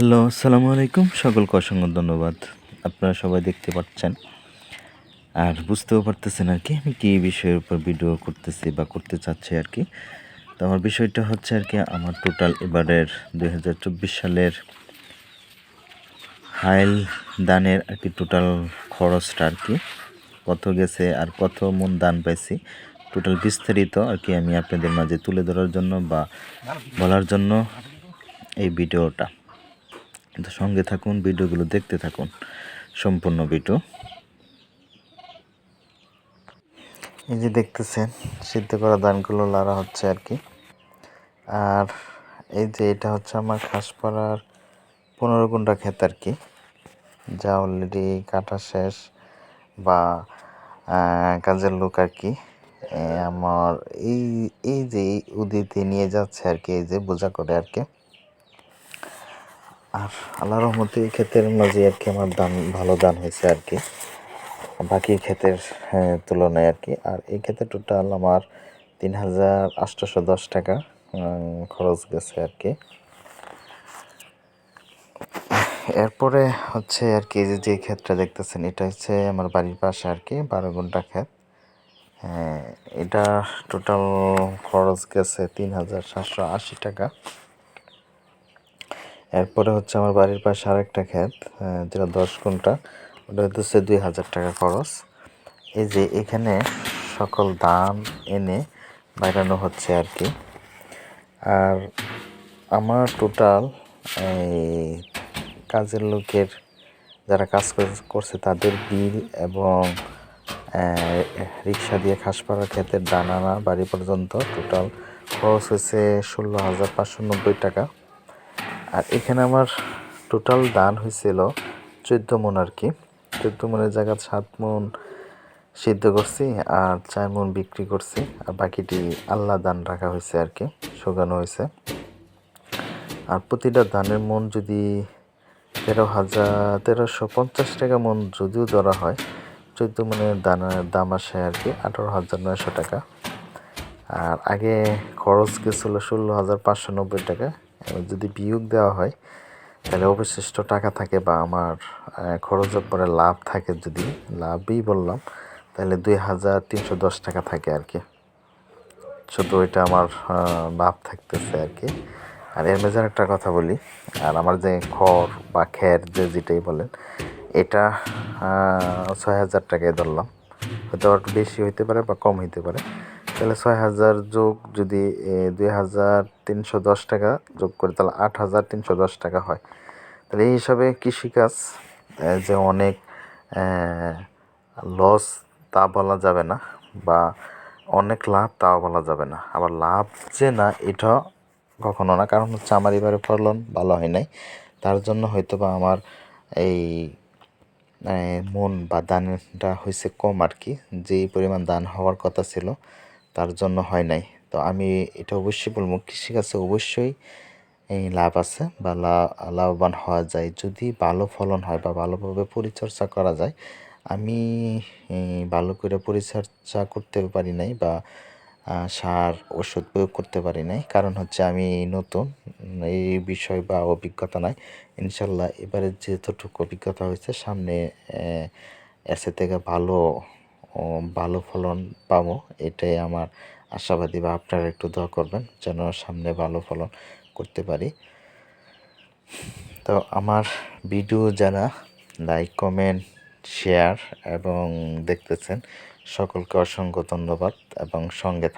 Hello, আসসালামু আলাইকুম। সকলকে অসংখ্য ধন্যবাদ। আপনারা সবাই দেখতে পাচ্ছেন আর বুঝতেও পারতেছেন আর কি আমি কী বিষয়ের উপর ভিডিও করতেছি বা করতে চাচ্ছি আর কি। তো আমার বিষয়টা হচ্ছে আর কি আমার টোটাল এবারের 2024 সালের হাইল দানের আর কি টোটাল খরচটা আর কি কত গেছে আর কত মন দান পাইছি টোটাল বিস্তারিত আর কি আমি আপনাদের মাঝে তুলে ধরার জন্য বা বলার জন্য এই ভিডিওটা। তো সঙ্গে থাকুন, ভিডিওগুলো দেখতে থাকুন, সম্পূর্ণ ভিডিও। এই যে দেখতেছেন সিদ্ধ করা ধানগুলো লাড়া হচ্ছে আর কি। আর এই যে এটা হচ্ছে আমার খাসপাড়ার 15 গুণ্টা ক্ষেত আর কি, যা অলরেডি কাটা শেষ বা কাজের লোক আর কি আমার এই এই যে উদিতে নিয়ে যাচ্ছে আর কি, এই যে বোঝা করে আর কি। আর আল্লাহর রহমতে এই ক্ষেতের মাঝে আর কি আমার ভালো দান হয়েছে আর কি বাকি ক্ষেতের তুলনায় আর কি। আর এই ক্ষেতে টোটাল আমার 3,810 টাকা খরচ গেছে আর কি। এরপরে হচ্ছে আর কি যে ক্ষেতটা দেখতেছেন এটা হচ্ছে আমার বাড়ির পাশে আর কি 12 গুণ্টা ক্ষেত। এটা টোটাল খরচ গেছে 3,780 টাকা। এরপরে হচ্ছে আমার বাড়ির পাশে আরেকটা ক্ষেত যেটা 10 গুণ্টা, ওটা হচ্ছে 2,000 টাকা খরচ। এই যে এখানে সকল ধান এনে বাইরানো হচ্ছে আর কি। আর আমার টোটাল এই কাজের লোকের যারা কাজ করছে তাদের বিল এবং রিক্সা দিয়ে খাসপাড়া ক্ষেতের ধান আনা বাড়ি পর্যন্ত টোটাল খরচ হয়েছে 16,590 টাকা। আর এখানে আমার টোটাল দান হয়েছিল 14 মন আর কি। 14 মনের জায়গা 7 মন সিদ্ধ করছি আর 4 মন বিক্রি করছি, আর বাকিটি আল্লাহ দান রাখা হয়েছে আর কি, শোকানো হয়েছে। আর প্রতিটা দানের মন যদি 13,50 টাকা মন যদিও ধরা হয়, 14 মনের দানের দাম আসে আর কি 18,900 টাকা। আর আগে খরচ গেছিলো 16,590 টাকা। এবার যদি বিয়োগ দেওয়া হয় তাহলে অবশিষ্ট টাকা থাকে বা আমার খরচের পরে লাভ থাকে, যদি লাভই বললাম তাহলে 2,310 টাকা থাকে আর কি। শুধু এটা আমার লাভ থাকতেছে আর কি। আর এর মেজার একটা কথা বলি, আর আমার যে খড় বা খ্যার যেটাই বলেন, এটা 6,000 টাকায় ধরলাম, হয়তো একটু বেশি হইতে পারে বা কম হইতে পারে। তাহলে 6,000 যোগ যদি 2,310 টাকা যোগ করে তাহলে 8,310 টাকা হয়। তাহলে এই হিসাবে কৃষিকাজ যে অনেক লস তা বলা যাবে না, বা অনেক লাভ তাও বলা যাবে না, আবার লাভ যে না এটা কখনো না। কারণ হচ্ছে আমার এবারে ফলন ভালো হয় নাই, তার জন্য হয়তো বা আমার এই মন বা দানটা হয়েছে কম আর কি। যেই পরিমাণ দান হওয়ার কথা ছিল তার জন্য হয় নাই। তো আমি এটা অবশ্যই বলবো কৃষিকাজে অবশ্যই এই লাভ আছে বা লাভবান হওয়া যায় যদি ভালো ফলন হয় বা ভালোভাবে পরিচর্যা করা যায়। আমি ভালো করে পরিচর্যা করতে পারি নাই বা সার ওষুধ প্রয়োগ করতে পারি নাই, কারণ হচ্ছে আমি নতুন, এই বিষয় বা অভিজ্ঞতা নাই। ইনশাল্লাহ এবারে যেতটুকু অভিজ্ঞতা হয়েছে সামনে এর থেকে ভালো ভালো ফলন পাবো, এটাই আমার আশাবাদী। বা আপনারা একটু দোয়া করবেন যেন সামনে ভালো ফলন করতে পারি। তো আমার ভিডিও যারা লাইক কমেন্ট শেয়ার এবং দেখতেছেন সকলকে অসংখ্য ধন্যবাদ এবং সঙ্গে